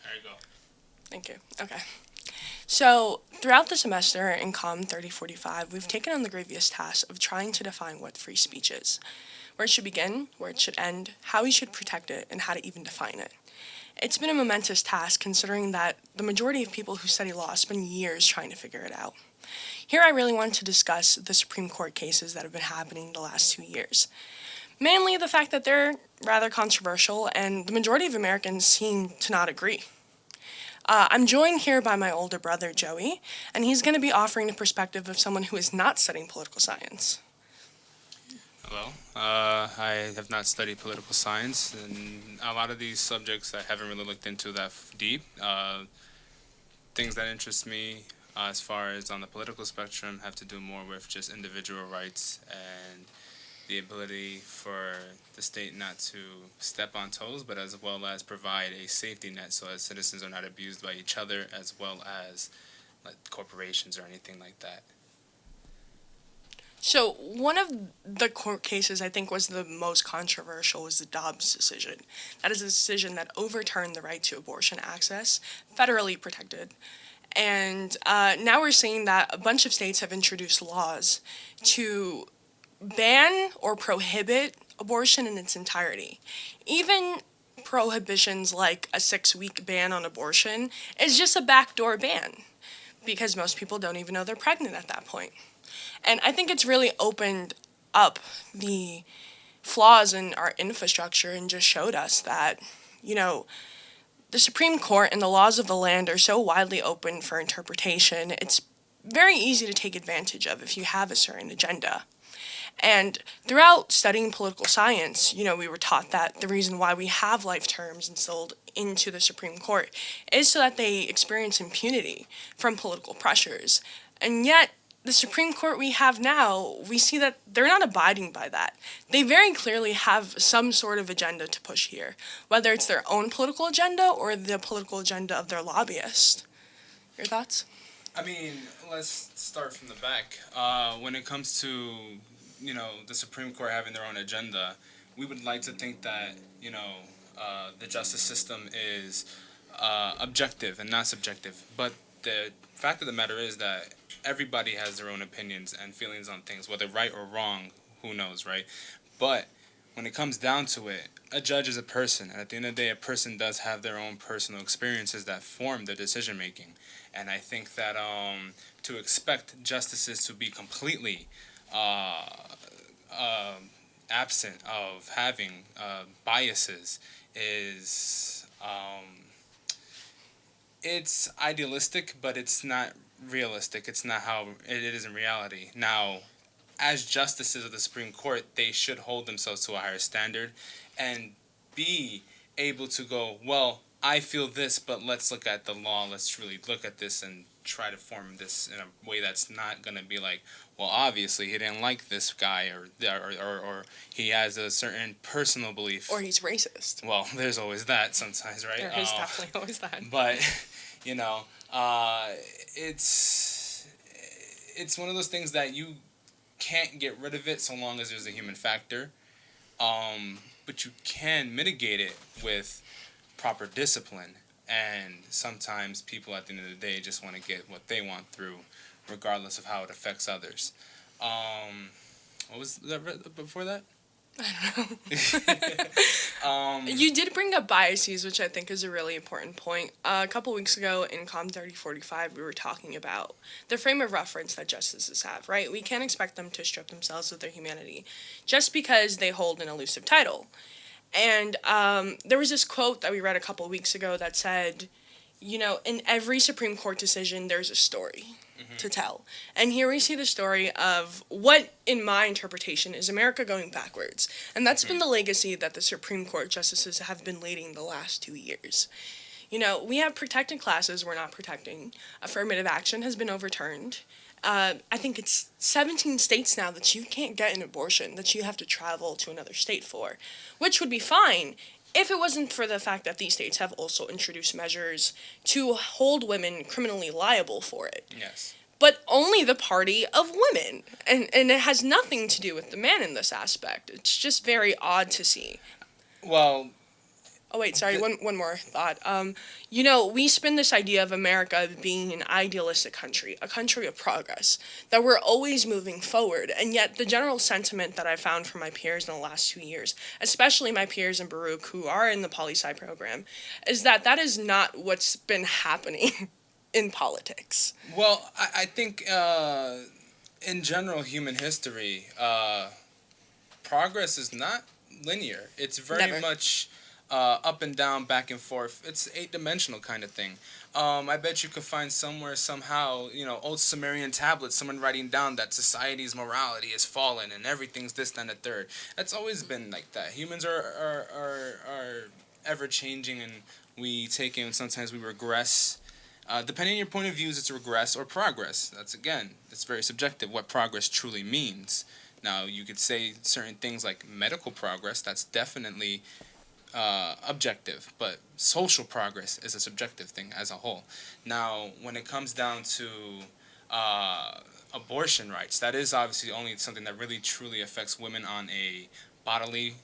There you go. Thank you. Okay. So, throughout the semester in COM 3045, we've taken on the grievous task of trying to define what free speech is, where it should begin, where it should end, how we should protect it, and how to even define it. It's been a momentous task considering that the majority of people who study law spend years trying to figure it out. Here I really want to discuss the Supreme Court cases that have been happening the last 2 years. Mainly the fact that they're rather controversial and the majority of Americans seem to not agree. I'm joined here by my older brother, Joey, and he's going to be offering the perspective of someone who is not studying political science. Hello. I have not studied political science, and a lot of these subjects I haven't really looked into that deep. Things that interest me as far as on the political spectrum have to do more with just individual rights and the ability for the state not to step on toes, but as well as provide a safety net so that citizens are not abused by each other, as well as like corporations or anything like that. So, one of the court cases I think was the most controversial was the Dobbs decision. That is a decision that overturned the right to abortion access, federally protected. And now we're seeing that a bunch of states have introduced laws to ban or prohibit abortion in its entirety. Even prohibitions like a 6 week ban on abortion is just a backdoor ban because most people don't even know they're pregnant at that point. And I think it's really opened up the flaws in our infrastructure and just showed us that, you know, the Supreme Court and the laws of the land are so widely open for interpretation, it's very easy to take advantage of if you have a certain agenda. And throughout studying political science, we were taught that the reason why we have life terms instilled into the Supreme Court is so that they experience impunity from political pressures. And yet, the Supreme Court we have now, we see that they're not abiding by that. They very clearly have some sort of agenda to push here, whether it's their own political agenda or the political agenda of their lobbyist. Your thoughts? I mean, let's start from the back. When it comes to, the Supreme Court having their own agenda, we would like to think that, the justice system is objective and not subjective. But the fact of the matter is that everybody has their own opinions and feelings on things, whether right or wrong, who knows, right? But when it comes down to it, a judge is a person, and at the end of the day, a person does have their own personal experiences that form their decision making. And I think that to expect justices to be completely absent of having biases is it's idealistic, but it's not realistic. It's not how it is in reality. Now, as justices of the Supreme Court, they should hold themselves to a higher standard and be able to go, well, I feel this, but let's look at the law. Let's really look at this and try to form this in a way that's not going to be like, well, obviously he didn't like this guy or he has a certain personal belief. Or he's racist. Well, there's always that sometimes, right? There is definitely always that. But, it's one of those things that you can't get rid of it so long as there's a human factor. But you can mitigate it with proper discipline. And sometimes people at the end of the day just want to get what they want through, regardless of how it affects others. What was that before that? I don't know. You did bring up biases, which I think is a really important point. A couple weeks ago in COM 3045, we were talking about the frame of reference that justices have, right? We can't expect them to strip themselves of their humanity just because they hold an elusive title. And there was this quote that we read a couple weeks ago that said, in every Supreme Court decision, there's a story to tell. And here we see the story of what, in my interpretation, is America going backwards. And that's been the legacy that the Supreme Court justices have been leading the last 2 years. We have protected classes we're not protecting. Affirmative action has been overturned. I think it's 17 states now that you can't get an abortion, that you have to travel to another state for, which would be fine if it wasn't for the fact that these states have also introduced measures to hold women criminally liable for it. Yes. But only the party of women. And it has nothing to do with the man in this aspect. It's just very odd to see. Well, Oh wait, sorry. One more thought. You know, we spin this idea of America being an idealistic country, a country of progress, that we're always moving forward, and yet the general sentiment that I found from my peers in the last 2 years, especially my peers in Baruch who are in the poli-sci program, is that that is not what's been happening in politics. Well, I think in general, human history, progress is not linear. It's very Never. much up and down, back and forth. It's 8-dimensional kind of thing. I bet you could find somewhere, somehow, old Sumerian tablets, someone writing down that society's morality is fallen and everything's this, that, and the third. That's always been like that. Humans are ever changing, and we take in, sometimes we regress. Depending on your point of view, it's regress or progress. That's, again, it's very subjective what progress truly means. Now, you could say certain things like medical progress, that's definitely objective, but social progress is a subjective thing as a whole. Now, when it comes down to abortion rights, that is obviously only something that really truly affects women on a bodily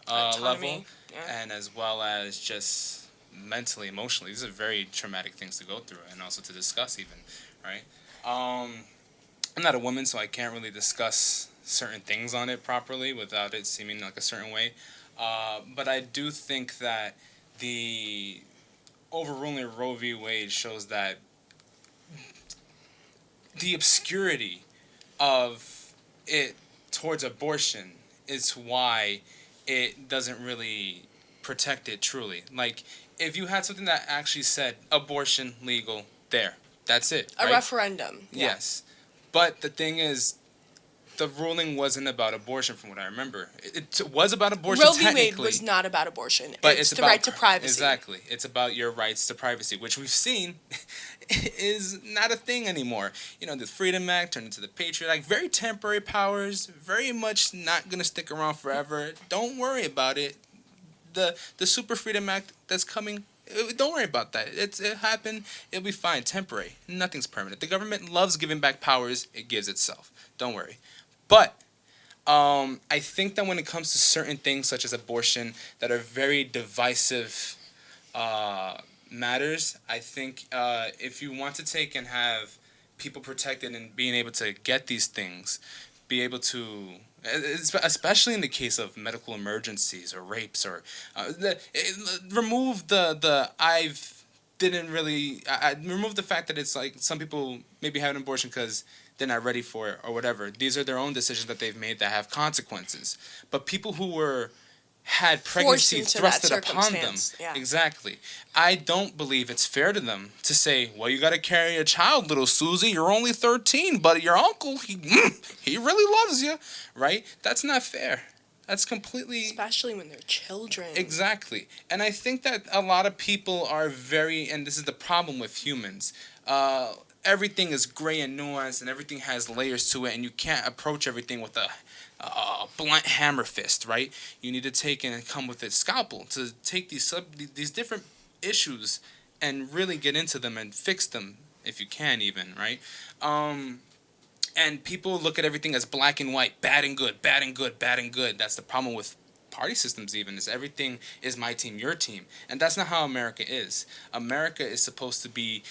level, Yeah. and as well as just mentally, emotionally. These are very traumatic things to go through and also to discuss even, right? I'm not a woman, so I can't really discuss certain things on it properly without it seeming like a certain way. But I do think that the overruling Roe v. Wade shows that the obscurity of it towards abortion is why it doesn't really protect it truly. Like, if you had something that actually said abortion legal, there, that's it. A right? referendum. Yeah. Yes. But the thing is, the ruling wasn't about abortion, from what I remember. It was about abortion Roe v. technically. Wade was not about abortion. But it's the about, right to privacy. Exactly. It's about your rights to privacy, which we've seen is not a thing anymore. The Freedom Act turned into the Patriot Act. Very temporary powers, very much not going to stick around forever. Don't worry about it. The Super Freedom Act that's coming, don't worry about that. It happened. It'll be fine. Temporary. Nothing's permanent. The government loves giving back powers it gives itself. Don't worry. But I think that when it comes to certain things such as abortion that are very divisive matters, I think if you want to take and have people protected and being able to get these things, be able to, especially in the case of medical emergencies or rapes or remove the I've didn't really I remove the fact that it's like some people maybe have an abortion because they're not ready for it or whatever. These are their own decisions that they've made that have consequences. But people who had pregnancy thrusted upon them. Yeah. Exactly. I don't believe it's fair to them to say, well, you got to carry a child, little Susie. You're only 13, but your uncle, he really loves you, right? That's not fair. That's completely... Especially when they're children. Exactly. And I think that a lot of people are very, and this is the problem with humans, everything is gray and nuanced and everything has layers to it, and you can't approach everything with a blunt hammer fist, right? You need to take and come with a scalpel to take these different issues and really get into them and fix them if you can even, right? And people look at everything as black and white, bad and good, bad and good, bad and good. That's the problem with party systems even, is everything is my team, your team. And that's not how America is. America is supposed to be,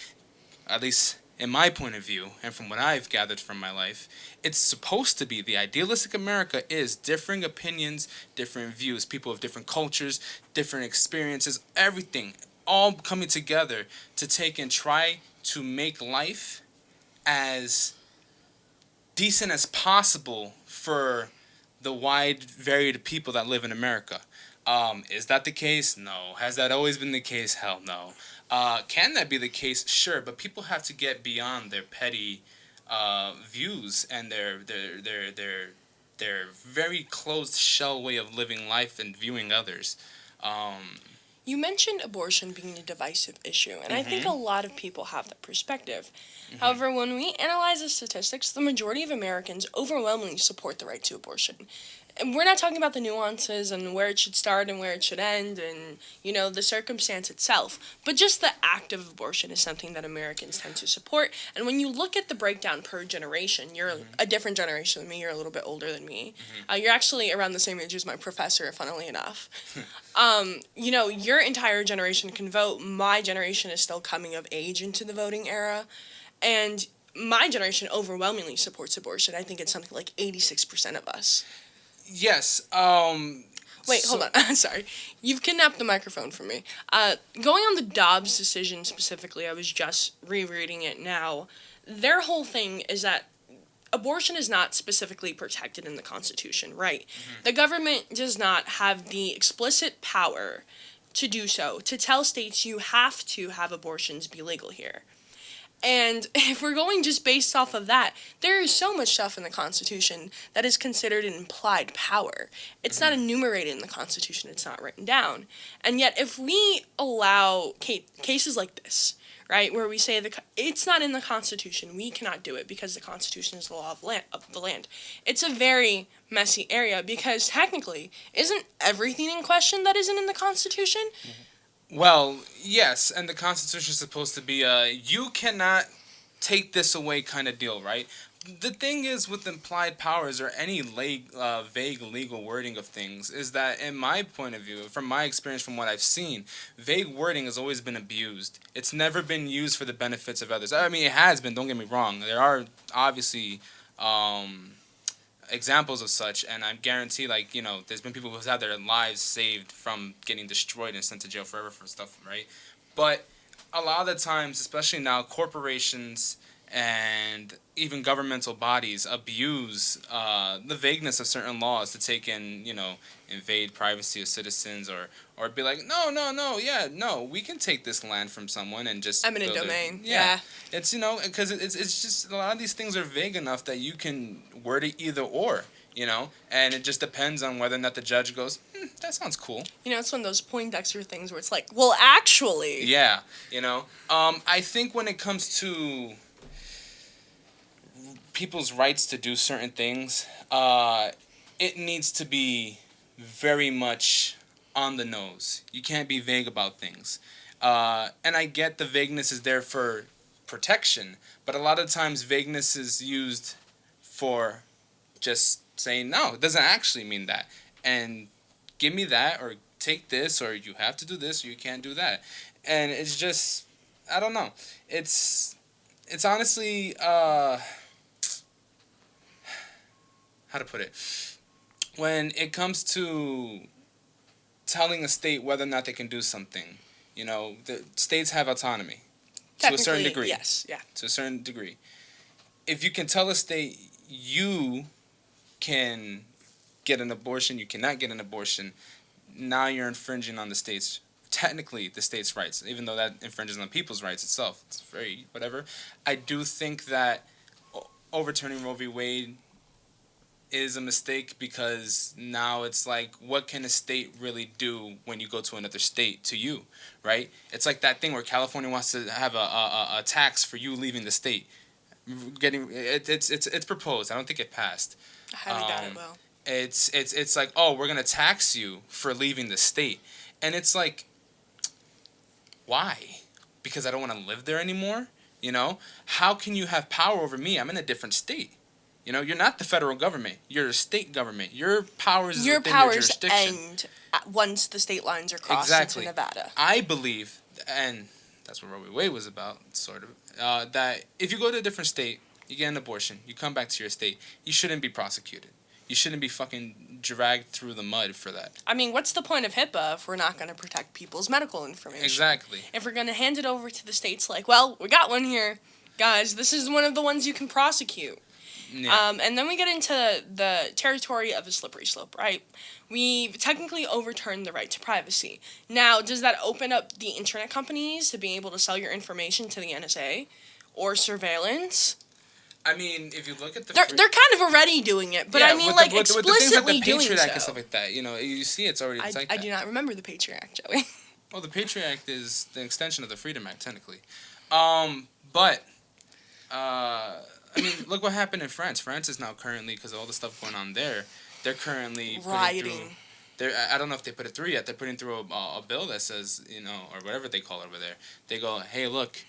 at least in my point of view, and from what I've gathered from my life, it's supposed to be, the idealistic America is differing opinions, different views, people of different cultures, different experiences, everything, all coming together to take and try to make life as decent as possible for the wide, varied people that live in America. Is that the case? No. Has that always been the case? Hell no. Can that be the case? Sure, but people have to get beyond their petty views and their very closed shell way of living life and viewing others. You mentioned abortion being a divisive issue, and I think a lot of people have that perspective. However, when we analyze the statistics, the majority of Americans overwhelmingly support the right to abortion. And we're not talking about the nuances and where it should start and where it should end and, the circumstance itself. But just the act of abortion is something that Americans tend to support. And when you look at the breakdown per generation, you're a different generation than me. You're a little bit older than me. You're actually around the same age as my professor, funnily enough. Your entire generation can vote. My generation is still coming of age into the voting era. And my generation overwhelmingly supports abortion. I think it's something like 86% of us. Yes. Wait, hold on. Sorry. You've kidnapped the microphone from me. Going on the Dobbs decision specifically, I was just rereading it now. Their whole thing is that abortion is not specifically protected in the Constitution, right? Mm-hmm. The government does not have the explicit power to do so, to tell states you have to have abortions be legal here. And if we're going just based off of that, there is so much stuff in the Constitution that is considered an implied power. It's not enumerated in the Constitution. It's not written down. And yet, if we allow cases like this, right, where we say it's not in the Constitution, we cannot do it because the Constitution is the law of the land. It's a very messy area because technically, isn't everything in question that isn't in the Constitution? Mm-hmm. Well, yes, and the Constitution is supposed to be a you cannot take this away kind of deal, right? The thing is with implied powers or any vague legal wording of things is that, in my point of view, from my experience, from what I've seen, vague wording has always been abused. It's never been used for the benefits of others. I mean, it has been, don't get me wrong. There are obviously examples of such, and I guarantee, there's been people who've had their lives saved from getting destroyed and sent to jail forever for stuff, right? But a lot of the times, especially now, corporations and even governmental bodies abuse the vagueness of certain laws to take in, invade privacy of citizens or be like, no, we can take this land from someone and just eminent domain. Yeah. It's, because it's just a lot of these things are vague enough that you can word it either or, and it just depends on whether or not the judge goes, that sounds cool. It's one of those Poindexter things where it's like, well, actually. Yeah, I think when it comes to people's rights to do certain things, it needs to be very much on the nose. You can't be vague about things. And I get the vagueness is there for protection, but a lot of times vagueness is used for just saying, no, it doesn't actually mean that. And give me that, or take this, or you have to do this, or you can't do that. And it's just, I don't know. It's honestly, how to put it? When it comes to telling a state whether or not they can do something, the states have autonomy to a certain degree. Yes, yeah. To a certain degree. If you can tell a state you can get an abortion, you cannot get an abortion, now you're infringing on the state's rights, even though that infringes on people's rights itself. It's very whatever. I do think that overturning Roe v. Wade is a mistake because now it's like, what can a state really do when you go to another state to you, right? It's like that thing where California wants to have a tax for you leaving the state. It's proposed. I don't think it passed. I highly doubt it will. It's like, oh, we're gonna tax you for leaving the state, and it's like, why? Because I don't want to live there anymore. How can you have power over me? I'm in a different state. You're not the federal government. You're a state government. Your powers is within your jurisdiction. End once the state lines are crossed into Nevada. I believe, and that's what Roe v. Wade was about, sort of, that if you go to a different state, you get an abortion, you come back to your state, you shouldn't be prosecuted. You shouldn't be fucking dragged through the mud for that. I mean, what's the point of HIPAA if we're not going to protect people's medical information? Exactly. If we're going to hand it over to the states like, well, we got one here. Guys, this is one of the ones you can prosecute. Yeah. And then we get into the territory of a slippery slope, right? We've technically overturned the right to privacy. Now, does that open up the internet companies to being able to sell your information to the NSA or surveillance? I mean, if you look at they're kind of already doing it, but explicitly with the things like the doing Patriot so. Act and stuff like that, you see it's already like that. I do not remember the Patriot Act, Joey. Well, the Patriot Act is the extension of the Freedom Act, technically. But I mean, look what happened in France. France is now currently, because of all the stuff going on there, they're currently rioting. I don't know if they put it through yet. They're putting through a bill that says, or whatever they call it over there. They go, hey, look,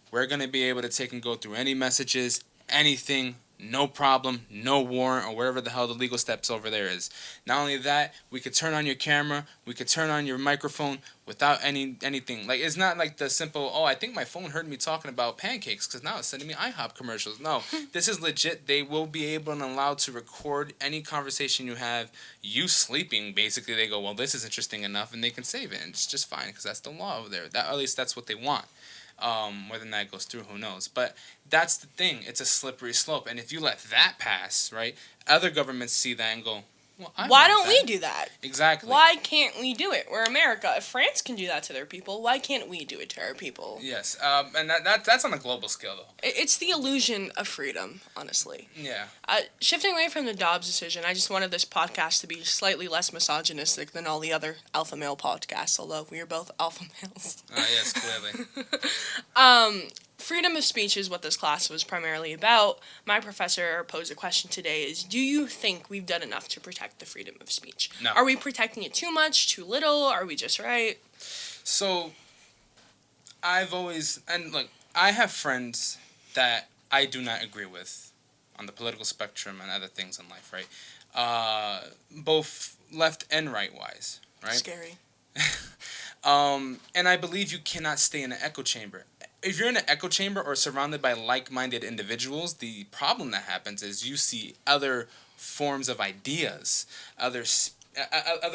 we're going to be able to take and go through any messages, anything, no problem, no warrant, or whatever the hell the legal steps over there is. Not only that, we could turn on your camera, we could turn on your microphone without anything. Like, it's not like the simple, oh, I think my phone heard me talking about pancakes because now it's sending me IHOP commercials. No, this is legit. They will be able and allowed to record any conversation you have, you sleeping. Basically, they go, well, this is interesting enough, and they can save it, and it's just fine because that's the law over there. At least that's what they want. Whether that goes through, who knows? But that's the thing. It's a slippery slope. And if you let that pass, right, other governments see that and go, well, why don't we do that? Exactly. Why can't we do it? We're America. If France can do that to their people, why can't we do it to our people? Yes. And that's on a global scale, though. It's the illusion of freedom, honestly. Yeah. Shifting away from the Dobbs decision, I just wanted this podcast to be slightly less misogynistic than all the other alpha male podcasts, although we are both alpha males. Yes, clearly. Freedom of speech is what this class was primarily about. My professor posed a question today is, do you think we've done enough to protect the freedom of speech? No. Are we protecting it too much, too little? Are we just right? So, I have friends that I do not agree with on the political spectrum and other things in life, right? Both left and right-wise, right? Scary. And I believe you cannot stay in an echo chamber. If you're in an echo chamber or surrounded by like-minded individuals, the problem that happens is you see other forms of ideas, other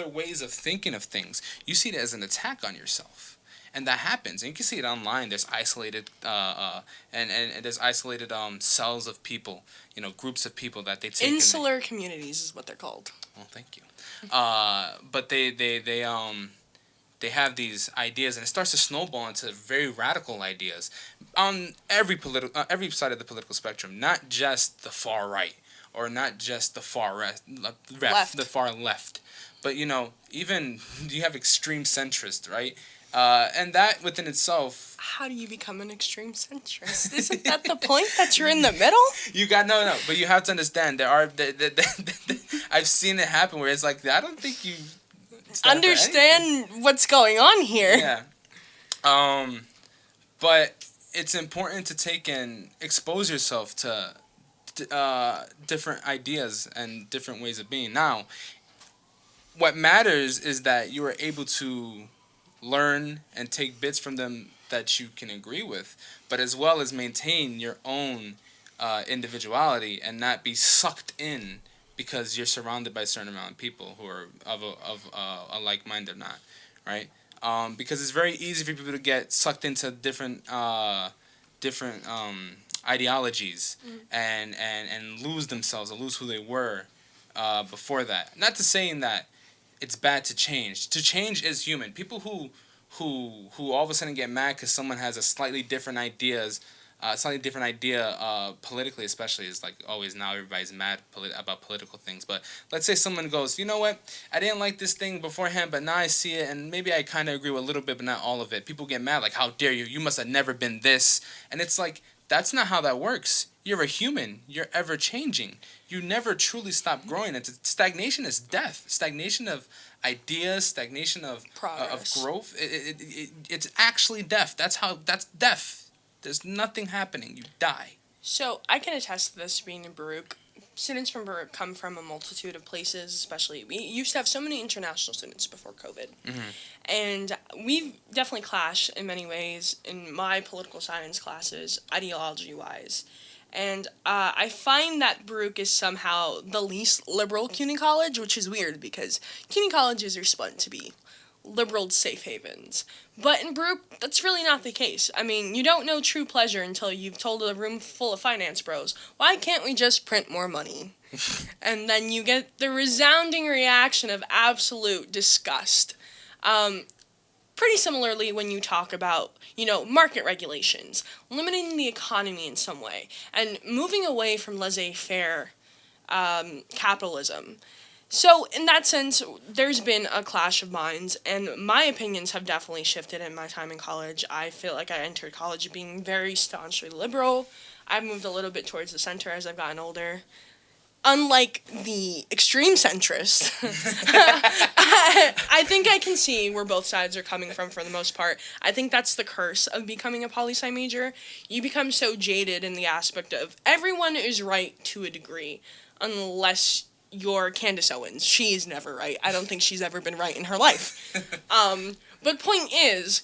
ways of thinking of things. You see it as an attack on yourself. And that happens. And you can see it online. There's isolated and there's isolated cells of people, groups of people that they take. Insular communities is what they're called. Well, thank you. But they have these ideas, and it starts to snowball into very radical ideas on every side of the political spectrum, not just the far right or not just the far left. The far left, but even you have extreme centrist, right? And that within itself. How do you become an extreme centrist? Isn't that the point, that you're in the middle? You got no, but you have to understand I've seen it happen where it's like, I don't think you understand what's going on here. Yeah. But it's important to take and expose yourself to different ideas and different ways of being. Now, what matters is that you are able to learn and take bits from them that you can agree with, but as well as maintain your own individuality and not be sucked in because you're surrounded by a certain amount of people who are of a like mind or not, right? Because it's very easy for people to get sucked into different ideologies and lose themselves or lose who they were before that. Not to saying that it's bad to change. To change is human. People who all of a sudden get mad because someone has a slightly different idea politically, especially, is like always now everybody's mad about political things. But let's say someone goes, you know what, I didn't like this thing beforehand, but now I see it, and maybe I kind of agree with a little bit, but not all of it. People get mad, like, how dare you? You must have never been this. And it's like, that's not how that works. You're a human. You're ever changing. You never truly stop growing. Stagnation is death. Stagnation of ideas, stagnation of growth. It's actually death. That's death. There's nothing happening. You die. So I can attest to this being in Baruch. Students from Baruch come from a multitude of places, especially we used to have so many international students before COVID. Mm-hmm. And we've definitely clashed in many ways in my political science classes, ideology-wise. And I find that Baruch is somehow the least liberal CUNY college, which is weird because CUNY colleges are spun to be liberal safe havens. But in Baruch, that's really not the case. I mean, you don't know true pleasure until you've told a room full of finance bros, why can't we just print more money? And then you get the resounding reaction of absolute disgust. Pretty similarly when you talk about, market regulations, limiting the economy in some way, and moving away from laissez-faire capitalism. So, in that sense, there's been a clash of minds, and my opinions have definitely shifted in my time in college. I feel like I entered college being very staunchly liberal. I've moved a little bit towards the center as I've gotten older. unlike the extreme centrist, I think I can see where both sides are coming from for the most part. I think that's the curse of becoming a poli-sci major. You become so jaded in the aspect of everyone is right to a degree, unless you're Candace Owens. She is never right. I don't think she's ever been right in her life. But point is,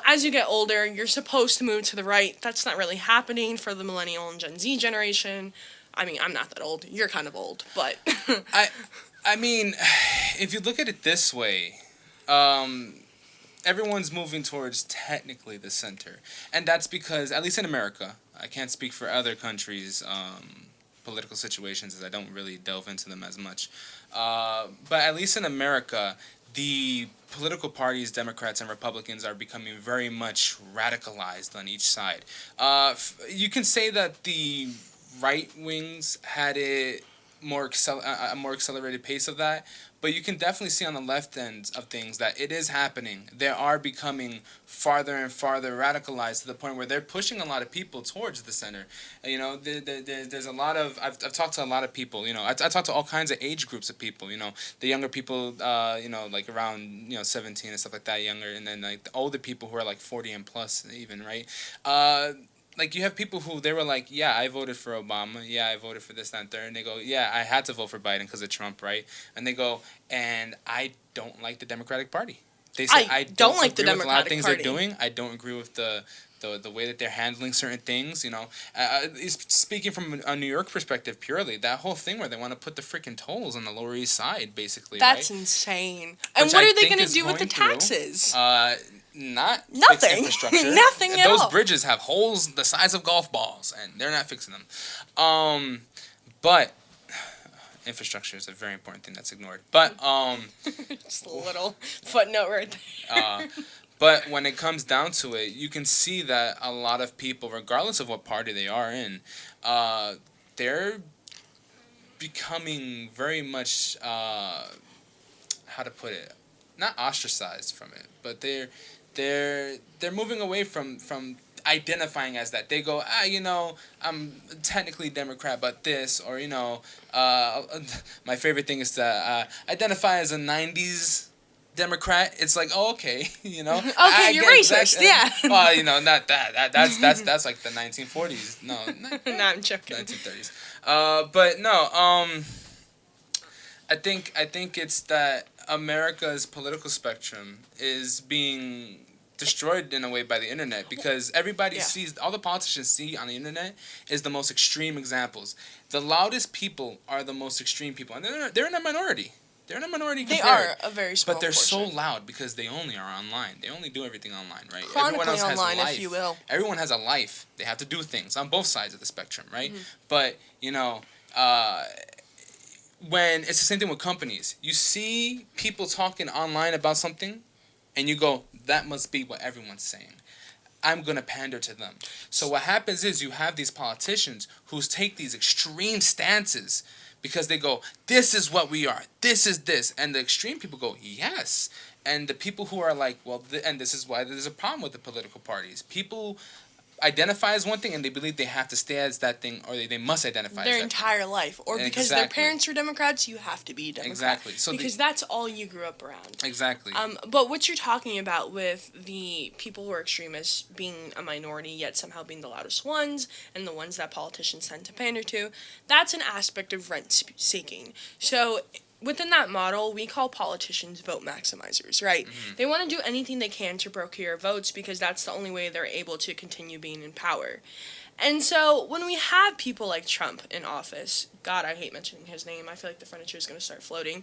as you get older, you're supposed to move to the right. That's not really happening for the millennial and Gen Z generation. I mean, I'm not that old. You're kind of old, but I mean, if you look at it this way, everyone's moving towards technically the center, and that's because, at least in America, I can't speak for other countries' political situations, as I don't really delve into them as much. But at least in America, the political parties, Democrats and Republicans, are becoming very much radicalized on each side. You can say that the right wings had a more accelerated pace of that, but you can definitely see on the left end of things that it is happening. They are becoming farther and farther radicalized to the point where they're pushing a lot of people towards the center. There's a lot of I've talked to a lot of people. I talked to all kinds of age groups of people. The younger people, like around 17 and stuff like that, younger, and then like the older people who are like 40 and plus even, right? Like, you have people who, they were like, yeah, I voted for Obama. Yeah, I voted for this, that, and third. And they go, yeah, I had to vote for Biden because of Trump, right? And they go, and I don't like the Democratic Party. They say, I don't like the Democratic Party. With a lot of things they're doing. I don't agree with the way that they're handling certain things, Speaking from a New York perspective purely, that whole thing where they want to put the freaking tolls on the Lower East Side, basically, That's right? insane. And what are they going to do with the taxes? Not nothing. Fix infrastructure. Nothing at all. Those bridges have holes the size of golf balls, and they're not fixing them. But infrastructure is a very important thing that's ignored. But just a little footnote right there. But when it comes down to it, you can see that a lot of people, regardless of what party they are in, they're becoming very much how to put it, not ostracized from it, but they're moving away from identifying as that. They go, I'm technically Democrat, but this, or my favorite thing is to identify as a 90s Democrat. It's like, oh, okay, Okay, you're racist, yeah. Well, not that. That's like the 1940s. No, no, I'm joking. 1930s. But no, I think it's that America's political spectrum is being destroyed in a way by the internet, because everybody sees, all the politicians see on the internet is the most extreme examples. The loudest people are the most extreme people, and they're in a minority. They're in a minority compared. They are a very small But they're portion. so loud because they only are online. They only do everything online, right? Chronically Everyone else has online, life. if you will. Everyone has a life. They have to do things on both sides of the spectrum, right? Mm-hmm. But, when it's the same thing with companies, you see people talking online about something, and you go, that must be what everyone's saying. I'm going to pander to them. So what happens is you have these politicians who take these extreme stances because they go, this is what we are. This is this. And the extreme people go, yes. And the people who are like, well, and this is why there's a problem with the political parties. People identify as one thing and they believe they have to stay as that thing, or they must identify their as that entire life, or because their parents were Democrats, you have to be Democrat. Exactly. So because that's all you grew up around. Exactly. But what you're talking about with the people who are extremists being a minority yet somehow being the loudest ones and the ones that politicians tend to pander to, that's an aspect of rent seeking. So within that model, we call politicians vote maximizers, right? Mm-hmm. They want to do anything they can to procure votes because that's the only way they're able to continue being in power. And so when we have people like Trump in office, God, I hate mentioning his name. I feel like the furniture is going to start floating.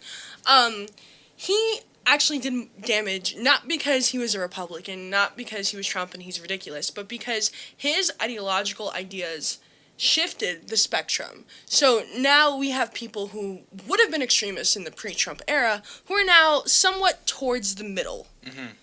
He actually did damage, not because he was a Republican, not because he was Trump and he's ridiculous, but because his ideological ideas shifted the spectrum. So now we have people who would have been extremists in the pre-Trump era who are now somewhat towards the middle. Mm-hmm.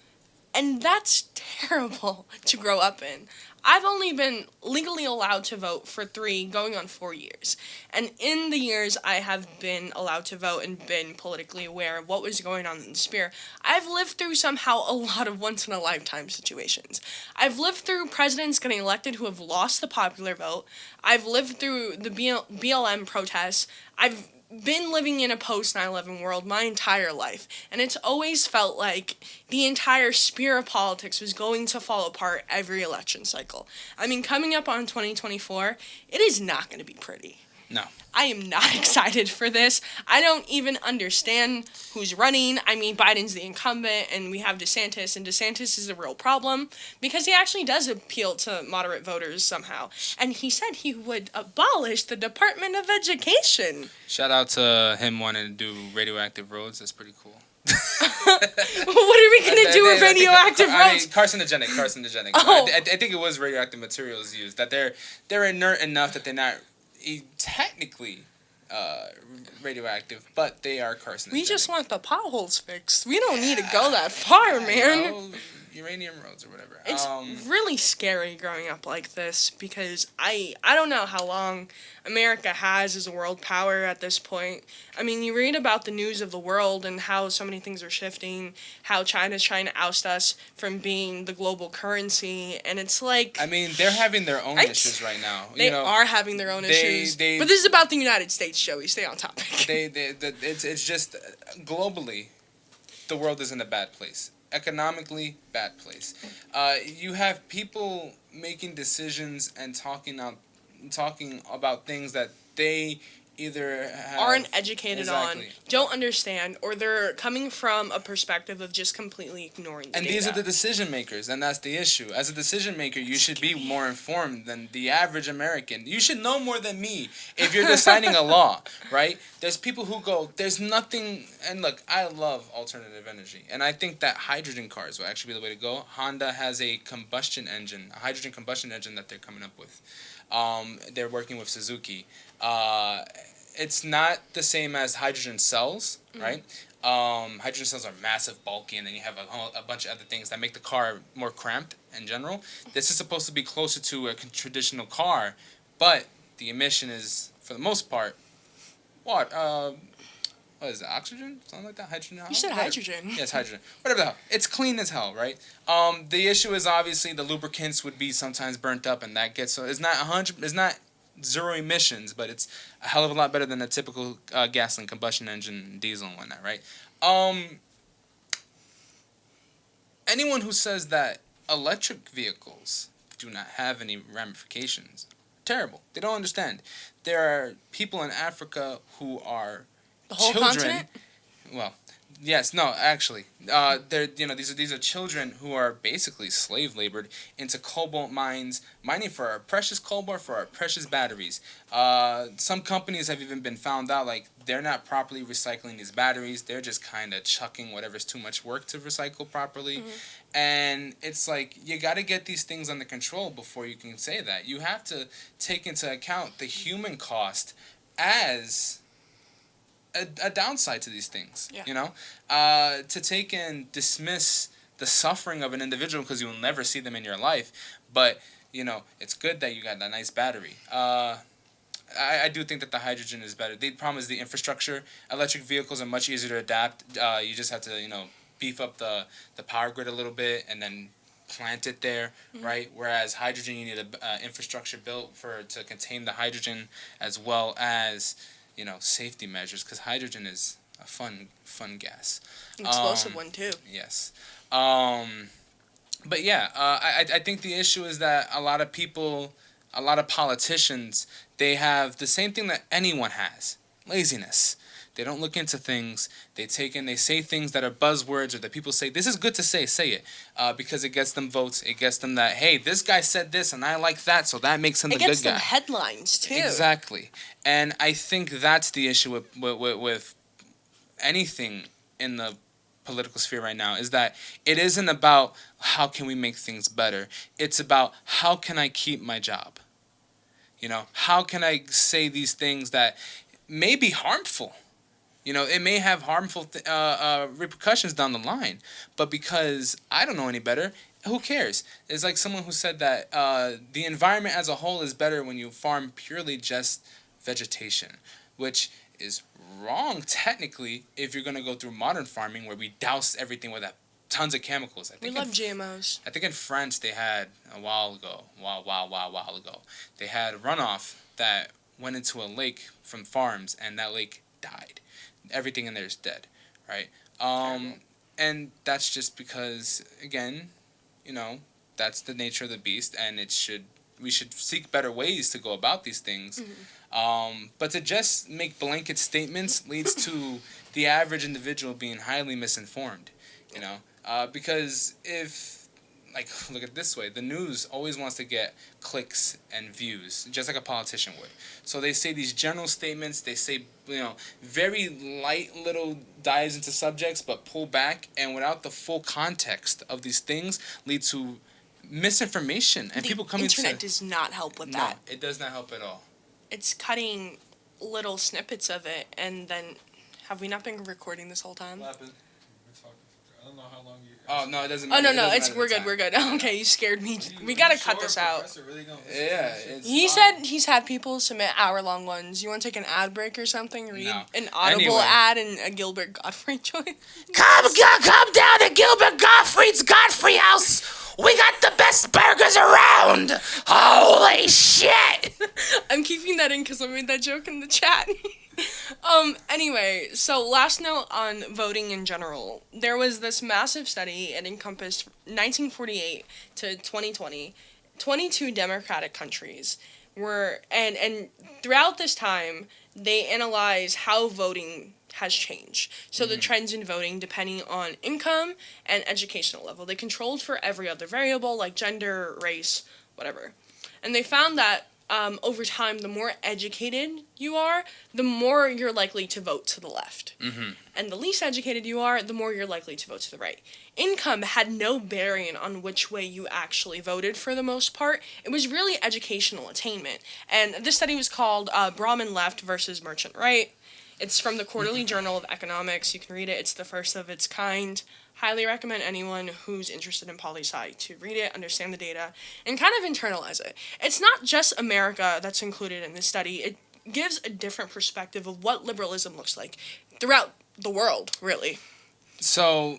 And that's terrible to grow up in. I've only been legally allowed to vote for 3, going on 4 years. And in the years I have been allowed to vote and been politically aware of what was going on in the sphere, I've lived through somehow a lot of once in a lifetime situations. I've lived through presidents getting elected who have lost the popular vote. I've lived through the BLM protests. I've been living in a post 9/11 world my entire life, and it's always felt like the entire sphere of politics was going to fall apart every election cycle. I mean, coming up on 2024, it is not going to be pretty. No. I am not excited for this. I don't even understand who's running. I mean, Biden's the incumbent, and we have DeSantis, and DeSantis is a real problem because he actually does appeal to moderate voters somehow. And he said he would abolish the Department of Education. Shout out to him wanting to do radioactive roads. That's pretty cool. What are we going to do with radioactive roads? I mean, carcinogenic. Oh. I think it was radioactive materials used. That they're inert enough that they're not technically radioactive, but they are carcinogenic. We just want the potholes fixed. We don't need to go that far, man. Uranium roads or whatever. It's really scary growing up like this because I don't know how long America has as a world power at this point. I mean, you read about the news of the world and how so many things are shifting, how China's trying to oust us from being the global currency, and it's like... I mean, they're having their own issues right now. They are having their own issues. But this is about the United States, Joey. Stay on topic. It's just, globally, the world is in a bad place. Economically, bad place. You have people making decisions and talking about things that they either aren't educated on, don't understand, or they're coming from a perspective of just completely ignoring the data. These are the decision makers, and that's the issue. As a decision maker, you should be more informed than the average American. You should know more than me if you're deciding a law, right? There's people who go, there's nothing, and look, I love alternative energy, and I think that hydrogen cars will actually be the way to go. Honda has a hydrogen combustion engine that they're coming up with. They're working with Suzuki. It's not the same as hydrogen cells, right? Hydrogen cells are massive, bulky, and then you have a bunch of other things that make the car more cramped in general. This is supposed to be closer to a traditional car, but the emission is, for the most part, what is it, oxygen? Something like that? Hydrogen? You said hydrogen. Yes, hydrogen. Whatever the hell. It's clean as hell, right? The issue is obviously the lubricants would be sometimes burnt up, and that gets, so it's not zero emissions, but it's a hell of a lot better than a typical gasoline combustion engine, diesel and whatnot, right? Anyone who says that electric vehicles do not have any ramifications, terrible. They don't understand. There are people in Africa who are the whole children. Continent? Well, yes, no, actually, these are children who are basically slave labored into cobalt mines, mining for our precious cobalt, for our precious batteries. Some companies have even been found out like they're not properly recycling these batteries. They're just kind of chucking whatever's too much work to recycle properly. Mm-hmm. And it's like, you got to get these things under control before you can say that. You have to take into account the human cost as a downside to these things, to take and dismiss the suffering of an individual because you will never see them in your life, but it's good that you got that nice battery. I do think that the hydrogen is better. The problem is the infrastructure. Electric vehicles are much easier to adapt. You just have to beef up the power grid a little bit and then plant it there, mm-hmm. right? Whereas hydrogen, you need an infrastructure built to contain the hydrogen, as well as safety measures, because hydrogen is a fun gas. An explosive one too. Yes. But yeah, I think the issue is that a lot of people, a lot of politicians, they have the same thing that anyone has: laziness. They don't look into things. They say things that are buzzwords, or that people say, this is good to say it. Because it gets them votes. It gets them that, hey, this guy said this and I like that, so that makes him the good guy. It gets them headlines, too. Exactly. And I think that's the issue with anything in the political sphere right now, is that it isn't about how can we make things better. It's about how can I keep my job? How can I say these things that may be harmful? It may have harmful repercussions down the line, but because I don't know any better, who cares? It's like someone who said that the environment as a whole is better when you farm purely just vegetation, which is wrong technically if you're going to go through modern farming where we douse everything with tons of chemicals. We love GMOs. I think in France they had a while ago, they had runoff that went into a lake from farms, and that lake died. Everything in there is dead, right? And that's just because, again, that's the nature of the beast, and we should seek better ways to go about these things. But to just make blanket statements leads to the average individual being highly misinformed, because look at it this way, the news always wants to get clicks and views, just like a politician would. So they say these general statements, they say, very light little dives into subjects, but pull back, and without the full context of these things, lead to misinformation, and people coming to... The internet does not help with that. No, it does not help at all. It's cutting little snippets of it, and then... Have we not been recording this whole time? What happened? I don't know how long you... Oh, no, it doesn't matter. Oh, no, we're good. Okay, you scared me. We gotta cut this out. Really he said he's had people submit hour-long ones. You want to take an ad break or something? Read an Audible ad in a Gilbert Gottfried joint? Come down to Gilbert Gottfried's Godfrey House! We got the best burgers around! Holy shit! I'm keeping that in because I made that joke in the chat. Anyway, so last note on voting in general. There was this massive study. It encompassed 1948 to 2020. 22 democratic countries were, and throughout this time, they analyze how voting has changed. So the trends in voting depending on income and educational level. They controlled for every other variable like gender, race, whatever. And they found that over time, the more educated you are, the more you're likely to vote to the left. And the least educated you are, the more you're likely to vote to the right. Income had no bearing on which way you actually voted for the most part. It was really educational attainment. And this study was called Brahmin Left versus Merchant Right. It's from the Quarterly Journal of Economics. You can read it. It's the first of its kind. Highly recommend anyone who's interested in poli-sci to read it, understand the data, and kind of internalize it. It's not just America that's included in this study. It gives a different perspective of what liberalism looks like throughout the world, really. So...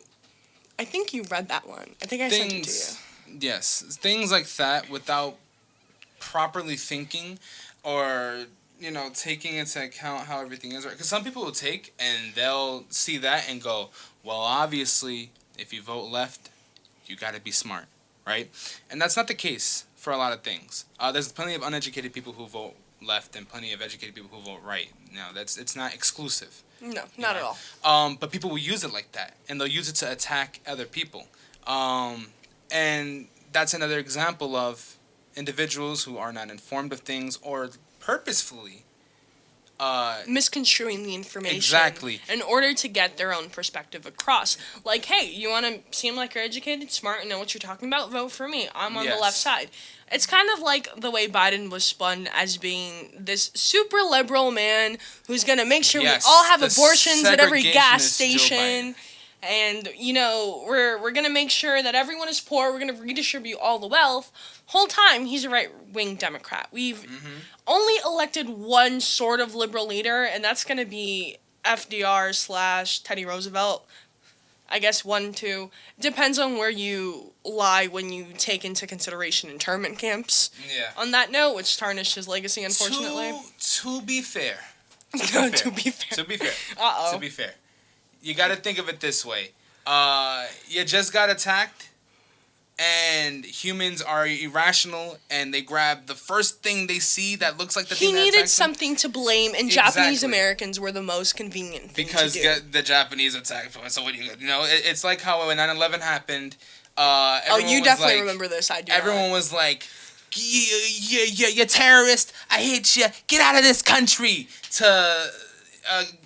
I think you read that one. I think I sent it to you. Yes. Things like that without properly thinking or... taking into account how everything is, right? Because some people will take and they'll see that and go, well, obviously, if you vote left, you got to be smart, right? And that's not the case for a lot of things. There's plenty of uneducated people who vote left and plenty of educated people who vote right. Now, it's not exclusive. No, not at all. But people will use it like that, and they'll use it to attack other people. And that's another example of individuals who are not informed of things or purposefully misconstruing the information exactly in order to get their own perspective across. Like, hey, you want to seem like you're educated, smart, and know what you're talking about? Vote for me. I'm on the left side. It's kind of like the way Biden was spun as being this super liberal man who's going to make sure we all have abortions at every gas station. And, we're going to make sure that everyone is poor. We're going to redistribute all the wealth. Whole time, he's a right-wing Democrat. We've only elected one sort of liberal leader, and that's going to be FDR / Teddy Roosevelt. I guess 1, 2. Depends on where you lie when you take into consideration internment camps. Yeah. On that note, which tarnished his legacy, unfortunately. To be fair. To be fair. Uh-oh. To be fair. You got to think of it this way. You just got attacked, and humans are irrational, and they grab the first thing they see that looks like the thing that He needed attacks them. something to blame, and Japanese Americans were the most convenient thing because to do. the Japanese attacked. So what do it's like how when 9/11 happened. You definitely remember this. I do. Everyone was like, "You terrorist! I hate you! Get out of this country!" To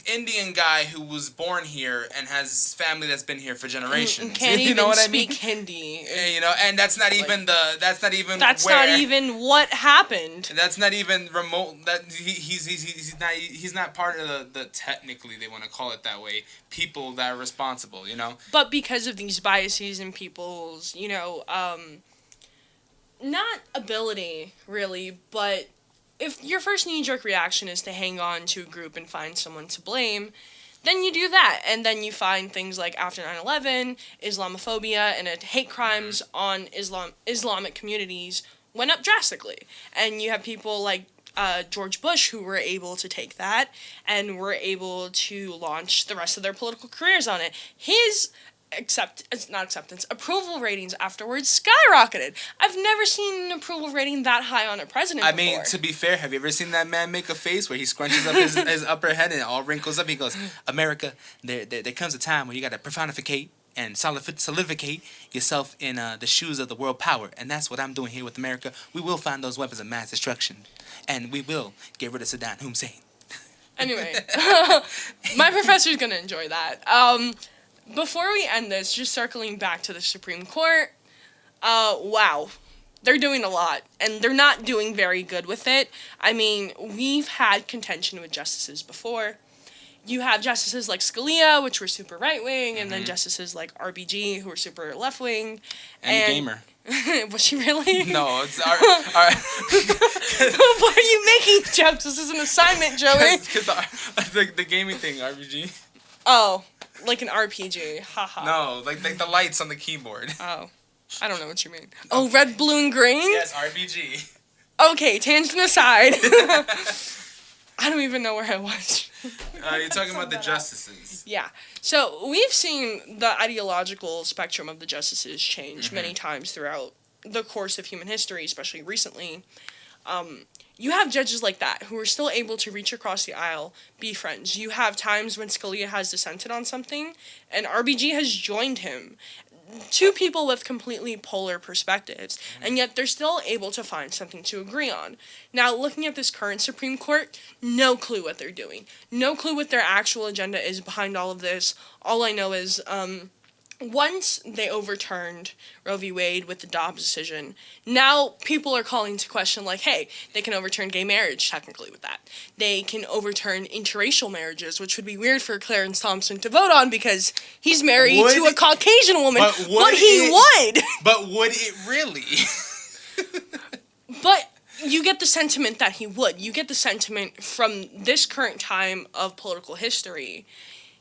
Indian guy who was born here and has family that's been here for generations. Can't you even know what speak I mean? Hindi. You know, and that's not even that's not even That's where, not even what happened. that's not even remote. That he's not part of the technically they want to call it that way. People that are responsible, you know. But because of these biases in people's, not ability really, but if your first knee-jerk reaction is to hang on to a group and find someone to blame, then you do that, and then you find things like after 9/11, Islamophobia and hate crimes on Islamic communities went up drastically, and you have people like George Bush who were able to take that and were able to launch the rest of their political careers on it. His approval ratings afterwards skyrocketed. I've never seen an approval rating that high on a president I before. mean, to be fair, have you ever seen that man make a face where he scrunches up his upper head and it all wrinkles up? He goes, America, there comes a time where you got to personificate and solidificate yourself in the shoes of the world power. And that's what I'm doing here with America. We will find those weapons of mass destruction. And we will get rid of Saddam Hussein. Anyway, my professor's going to enjoy that. Before we end this, just circling back to the Supreme Court, wow. They're doing a lot, and they're not doing very good with it. I mean, we've had contention with justices before. You have justices like Scalia, which were super right-wing, and then justices like RBG, who were super left-wing. And a gamer. Was she really? No, it's our Why are you making jokes? This is an assignment, Joey. Because the gaming thing, RBG. Oh, like an RPG. Haha. No, like the lights on the keyboard. Oh. I don't know what you mean. Oh, red, blue, and green? Yes, RBG. Okay, tangent aside. I don't even know where I was. You're talking about the justices. Yeah. So we've seen the ideological spectrum of the justices change many times throughout the course of human history, especially recently. You have judges like that who are still able to reach across the aisle, be friends. You have times when Scalia has dissented on something, and RBG has joined him. Two people with completely polar perspectives, and yet they're still able to find something to agree on. Now, looking at this current Supreme Court, no clue what they're doing. No clue what their actual agenda is behind all of this. All I know is, once they overturned Roe v. Wade with the Dobbs decision, now people are calling to question, like, hey, they can overturn gay marriage, technically, with that. They can overturn interracial marriages, which would be weird for Clarence Thompson to vote on because he's married to a Caucasian woman, but he would. But would it really? But you get the sentiment that he would. You get the sentiment from this current time of political history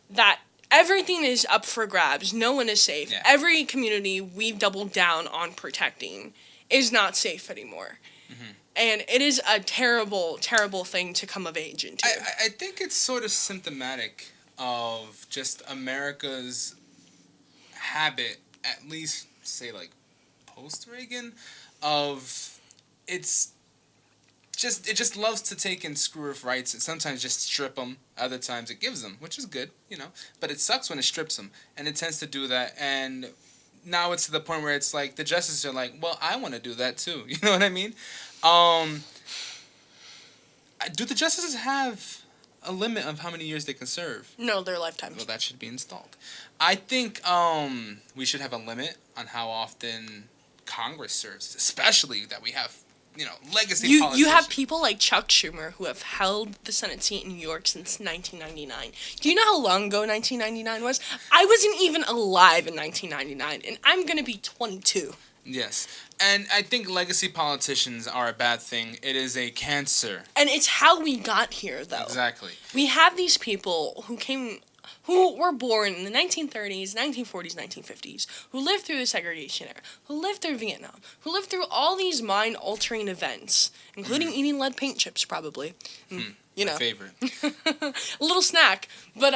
that everything is up for grabs. No one is safe. Yeah. Every community we've doubled down on protecting is not safe anymore. Mm-hmm. And it is a terrible, terrible thing to come of age into. I think it's sort of symptomatic of just America's habit, at least, say, like, post-Reagan, of it just loves to take and screw with rights and sometimes just strip them. Other times it gives them, which is good, you know. But it sucks when it strips them, and it tends to do that. And now it's to the point where it's like the justices are like, well, I want to do that too. You know what I mean? Do the justices have a limit of how many years they can serve? No, they're lifetime. Well, that should be installed. I think we should have a limit on how often Congress serves, especially that we have, you know, legacy politicians. You have people like Chuck Schumer who have held the Senate seat in New York since 1999. Do you know how long ago 1999 was? I wasn't even alive in 1999, and I'm going to be 22. Yes. And I think legacy politicians are a bad thing. It is a cancer. And it's how we got here, though. Exactly. We have these people who were born in the 1930s, 1940s, 1950s, who lived through the segregation era, who lived through Vietnam, who lived through all these mind-altering events, including eating lead paint chips, probably. You know. My favorite. A little snack. But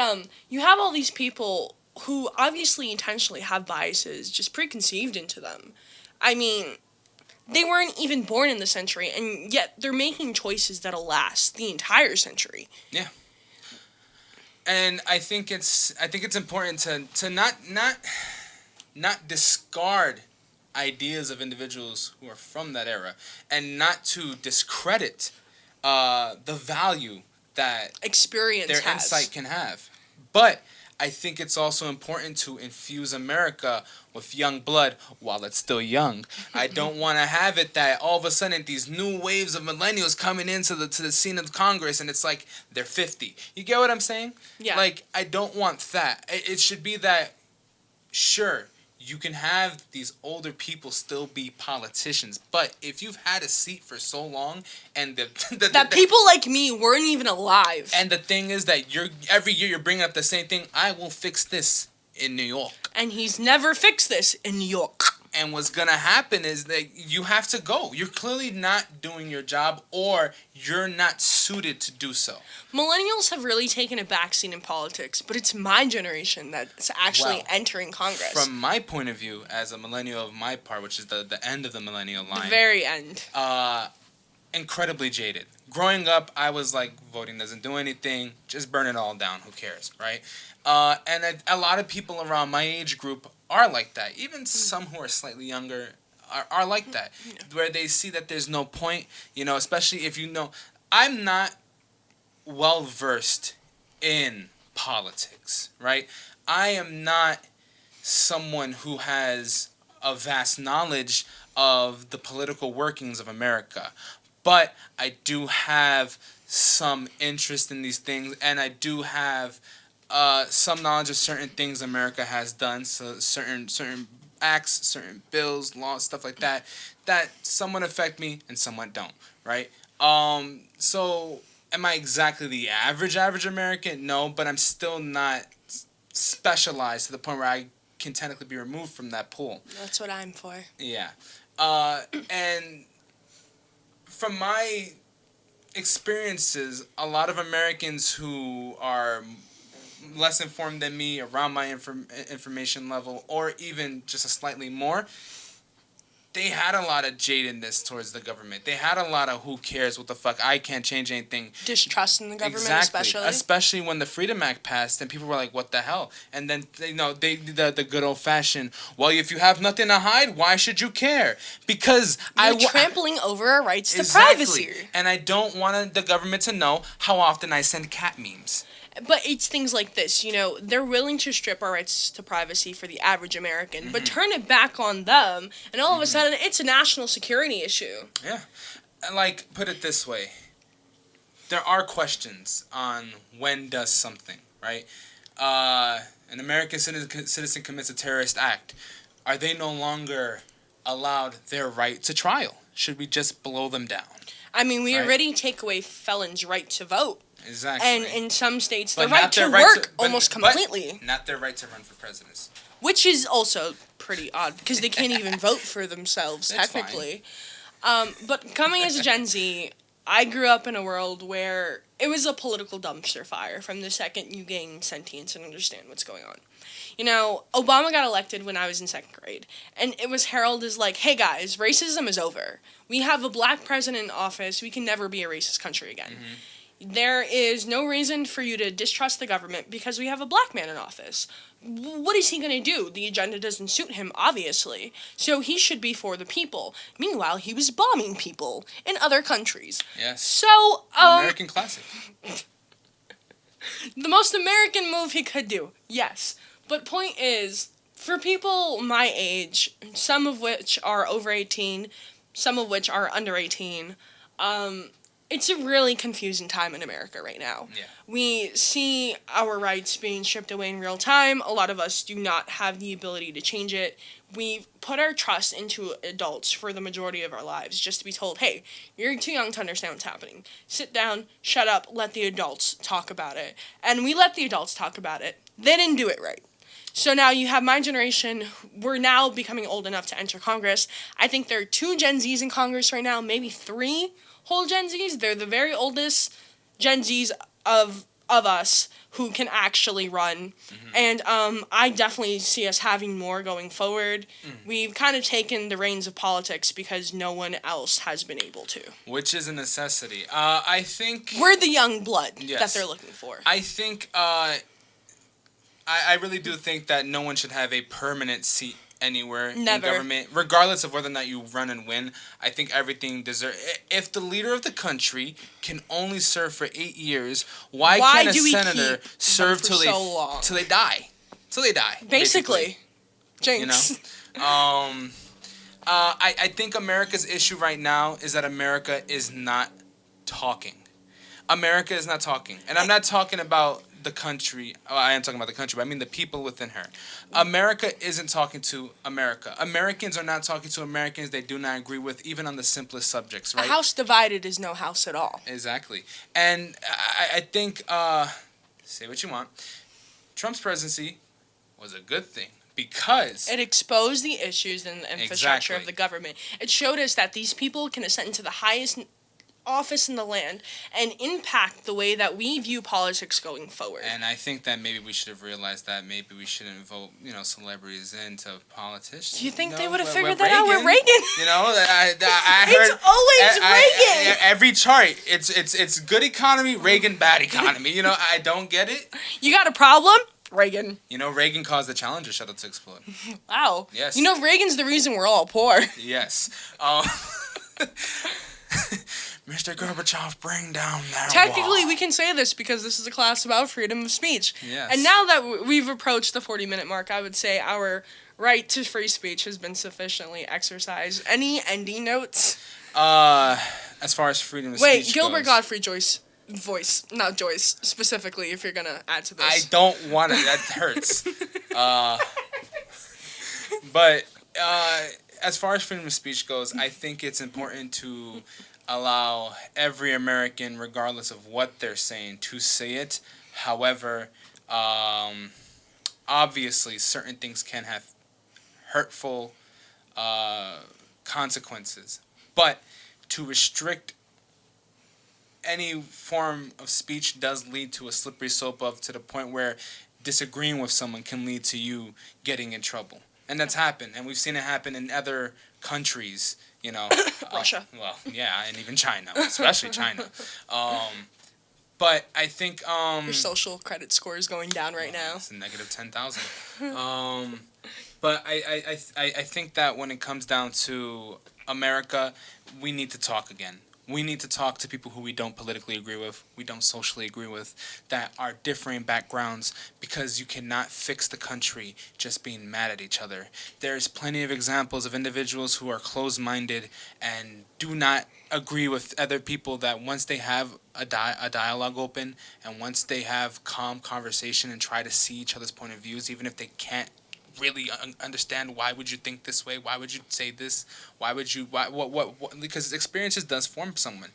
you have all these people who obviously intentionally have biases just preconceived into them. I mean, they weren't even born in the century, and yet they're making choices that'll last the entire century. Yeah. And I think it's important to not discard ideas of individuals who are from that era, and not to discredit the value that experience their has. insight can have. But I think it's also important to infuse America with young blood while it's still young. I don't want to have it that all of a sudden these new waves of millennials coming into the scene of Congress and it's like they're 50. You get what I'm saying? Yeah. Like, I don't want that. It should be that, sure, you can have these older people still be politicians, but if you've had a seat for so long and that people like me weren't even alive. And the thing is that every year you're bringing up the same thing. I will fix this in New York. And he's never fixed this in New York. And what's gonna happen is that you have to go. You're clearly not doing your job, or you're not suited to do so. Millennials have really taken a backseat in politics, but it's my generation that's actually entering Congress. From my point of view, as a millennial of my part, which is the end of the millennial line. The very end. Incredibly jaded. Growing up, I was like, voting doesn't do anything. Just burn it all down. Who cares, right? And a lot of people around my age group are like that. Even some who are slightly younger are like that. Where they see that there's no point, especially if I'm not well versed in politics, right? I am not someone who has a vast knowledge of the political workings of America. But I do have some interest in these things, and I do have some knowledge of certain things America has done, so certain acts, certain bills, laws, stuff like that somewhat affect me and somewhat don't, right? So am I exactly the average American? No, but I'm still not specialized to the point where I can technically be removed from that pool. That's what I'm for. Yeah. And from my experiences, a lot of Americans who are less informed than me, around my information level, or even just a slightly more, they had a lot of jadedness towards the government. They had a lot of who cares, what the fuck, I can't change anything. Distrust in the government, exactly. Especially when the Freedom Act passed and people were like, what the hell? And then, they did the good old-fashioned, well, if you have nothing to hide, why should you care? Because you're trampling over our rights to privacy. And I don't want the government to know how often I send cat memes. But it's things like this, they're willing to strip our rights to privacy for the average American, but turn it back on them, and all of a sudden, it's a national security issue. Yeah. Like, put it this way. There are questions on when does something, right? An American citizen commits a terrorist act. Are they no longer allowed their right to trial? Should we just blow them down? I mean, we already take away felons' right to vote. Exactly. And in some states, the right to work almost completely. But not their right to run for president. Which is also pretty odd, because they can't even vote for themselves, technically. But coming as a Gen Z, I grew up in a world where it was a political dumpster fire from the second you gain sentience and understand what's going on. Obama got elected when I was in second grade, and it was heralded as like, hey guys, racism is over. We have a black president in office. We can never be a racist country again. Mm-hmm. There is no reason for you to distrust the government because we have a black man in office. What is he going to do? The agenda doesn't suit him, obviously. So he should be for the people. Meanwhile, he was bombing people in other countries. Yes. So, American classic. The most American move he could do. Yes. But point is, for people my age, some of which are over 18, some of which are under 18, it's a really confusing time in America right now. Yeah. We see our rights being stripped away in real time. A lot of us do not have the ability to change it. We put our trust into adults for the majority of our lives just to be told, hey, you're too young to understand what's happening. Sit down, shut up, let the adults talk about it. And we let the adults talk about it. They didn't do it right. So now you have my generation. We're now becoming old enough to enter Congress. I think there are 2 Gen Zs in Congress right now, maybe 3 whole Gen Zs. They're the very oldest Gen Zs of us who can actually run. Mm-hmm. And I definitely see us having more going forward. We've kind of taken the reins of politics because no one else has been able to. Which is a necessity. I think... We're the young blood that they're looking for. I think... I really do think that no one should have a permanent seat anywhere Never. in government, regardless of whether or not you run and win. I think everything deserves. If the leader of the country can only serve for 8 years, why can't a do we senator keep serve them for till so long? they die? Till they die. Basically. You know. Jinx. I think America's issue right now is that America is not talking. America is not talking. And I'm not talking about the country. Oh, I am talking about the country, but I mean the people within her. America isn't talking to America. Americans are not talking to Americans they do not agree with, even on the simplest subjects, right? A house divided is no house at all. Exactly. And I think, say what you want, Trump's presidency was a good thing. Because it exposed the issues and the infrastructure Exactly. of the government. It showed us that these people can ascend into the highest office in the land and impact the way that we view politics going forward. And I think that maybe we should have realized that maybe we shouldn't vote, celebrities into politics. Do you think No, they would have with figured that out with Reagan? I heard It's always Reagan. every chart. It's good economy, Reagan bad economy. I don't get it. You got a problem? Reagan. Reagan caused the Challenger shuttle to explode. Wow. Yes. Reagan's the reason we're all poor. Yes. Mr. Gorbachev, bring down that Technically, wall. we can say this because this is a class about freedom of speech. Yes. And now that we've approached the 40-minute mark, I would say our right to free speech has been sufficiently exercised. Any ending notes? As far as freedom of Wait, speech Gilbert goes, Godfrey Voice, not Joyce, specifically, if you're going to add to this. I don't want it. That hurts. But as far as freedom of speech goes, I think it's important to allow every American, regardless of what they're saying, to say it. However, obviously, certain things can have hurtful consequences. But to restrict any form of speech does lead to a slippery slope to the point where disagreeing with someone can lead to you getting in trouble. And that's happened. And we've seen it happen in other countries, Russia. Well, yeah, and even China, especially China. But I think... Your social credit score is going down right now. It's a negative 10,000. But I think that when it comes down to America, we need to talk again. We need to talk to people who we don't politically agree with, we don't socially agree with, that are differing backgrounds, because you cannot fix the country just being mad at each other. There's plenty of examples of individuals who are closed-minded and do not agree with other people, that once they have a dialogue open and once they have calm conversation and try to see each other's point of views, even if they can't really understand why would you think this way, why would you say this, what because experiences does form someone.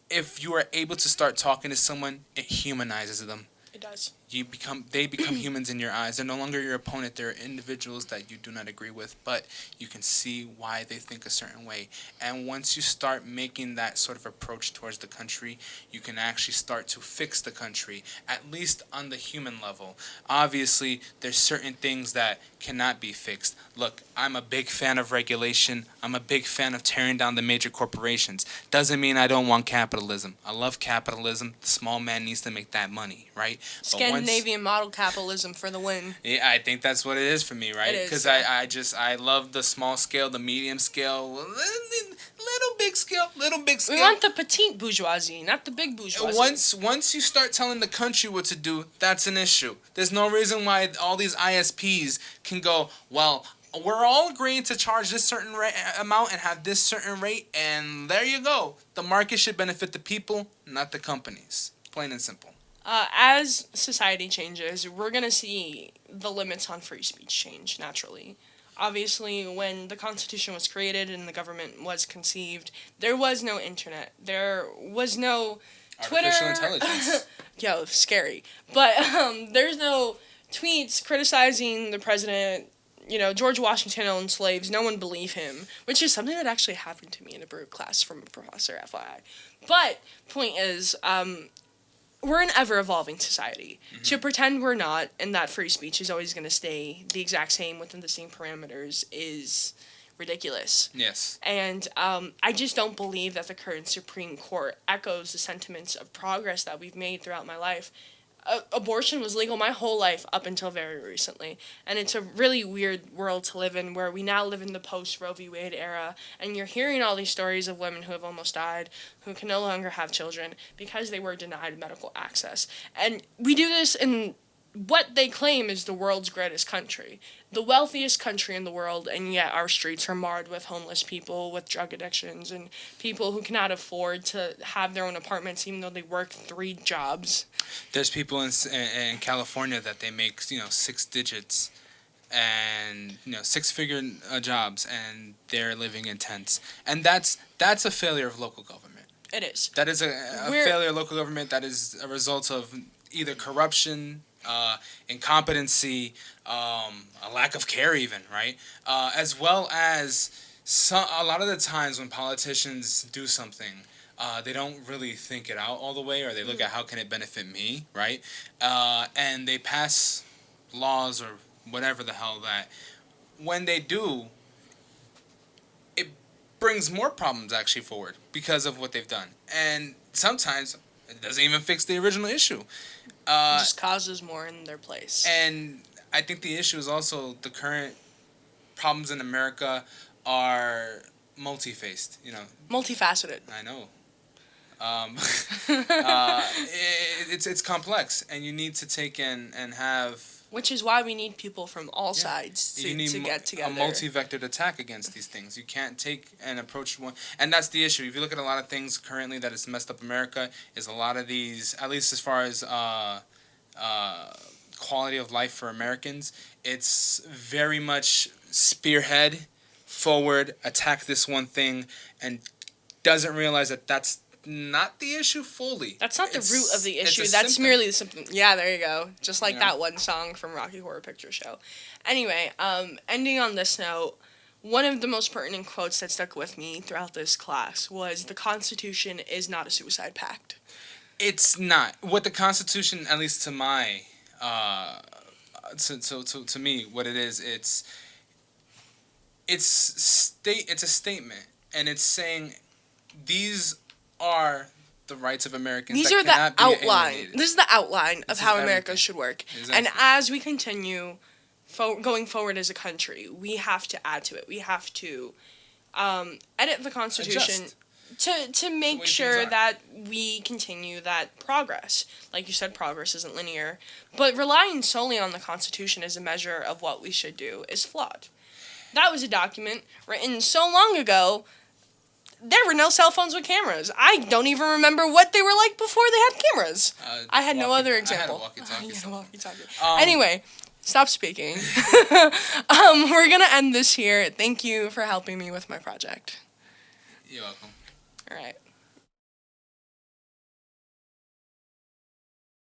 If you are able to start talking to someone, it humanizes them. It does. They become humans in your eyes. They're no longer your opponent. They're individuals that you do not agree with, but you can see why they think a certain way. And once you start making that sort of approach towards the country, you can actually start to fix the country, at least on the human level. Obviously, there's certain things that cannot be fixed. Look, I'm a big fan of regulation. I'm a big fan of tearing down the major corporations. Doesn't mean I don't want capitalism. I love capitalism. The small man needs to make that money, right? Scandinavian model capitalism for the win. Yeah, I think that's what it is for me, right? It is, Because yeah. I love the small scale, the medium scale, little big scale. We want the petite bourgeoisie, not the big bourgeoisie. Once you start telling the country what to do, that's an issue. There's no reason why all these ISPs can go, well, we're all agreeing to charge this certain amount and have this certain rate, and there you go. The market should benefit the people, not the companies. Plain and simple. As society changes, we're going to see the limits on free speech change, naturally. Obviously, when the Constitution was created and the government was conceived, there was no internet. There was no Twitter. Artificial intelligence. Yo, scary. But there's no tweets criticizing the president. George Washington owned slaves. No one believed him, which is something that actually happened to me in a Baruch class from a professor, FYI. But point is, we're an ever-evolving society. Mm-hmm. To pretend we're not, and that free speech is always going to stay the exact same within the same parameters, is ridiculous. Yes. And I just don't believe that the current Supreme Court echoes the sentiments of progress that we've made throughout my life. abortion was legal my whole life up until very recently. And it's a really weird world to live in, where we now live in the post-Roe v. Wade era, and you're hearing all these stories of women who have almost died, who can no longer have children because they were denied medical access. And we do this in what they claim is the world's greatest country, the wealthiest country in the world, and yet our streets are marred with homeless people with drug addictions and people who cannot afford to have their own apartments even though they work 3 jobs. There's people in California that they make 6 digits and 6-figure jobs, and they're living in tents, and that's a failure of local government. It is. That is a failure of local government. That is a result of either corruption, incompetency, a lack of care, even, right? As well as a lot of the times when politicians do something, they don't really think it out all the way, or they look at how can it benefit me, right? And they pass laws or whatever the hell that, when they do, it brings more problems actually forward because of what they've done. And sometimes it doesn't even fix the original issue. It just causes more in their place. And I think the issue is also the current problems in America are multi-faced, Multifaceted. I know. It's complex, and you need to take in and have... Which is why we need people from all sides to get together. A multi-vectored attack against these things. You can't take and approach one... And that's the issue. If you look at a lot of things currently that has messed up America, is a lot of these, at least as far as quality of life for Americans, it's very much spearhead, forward, attack this one thing, and doesn't realize that that's not the issue fully. That's not the root of the issue. That's symptom. Merely the symptom. Yeah, there you go. Just like that one song from Rocky Horror Picture Show. Anyway, ending on this note, one of the most pertinent quotes that stuck with me throughout this class was, "The Constitution is not a suicide pact." It's not. What the Constitution, at least to my, to me, what it is, it's a statement, and it's saying these are the rights of Americans. These are the outline. This is the outline of how America should work. Exactly. And as we continue going forward as a country, we have to add to it. We have to edit the Constitution to make sure that we continue that progress. Like you said, progress isn't linear. But relying solely on the Constitution as a measure of what we should do is flawed. That was a document written so long ago. There were no cell phones with cameras. I don't even remember what they were like before they had cameras. I had no other example. I had a walkie-talkie. Anyway, stop speaking. We're going to end this here. Thank you for helping me with my project. You're welcome. All right.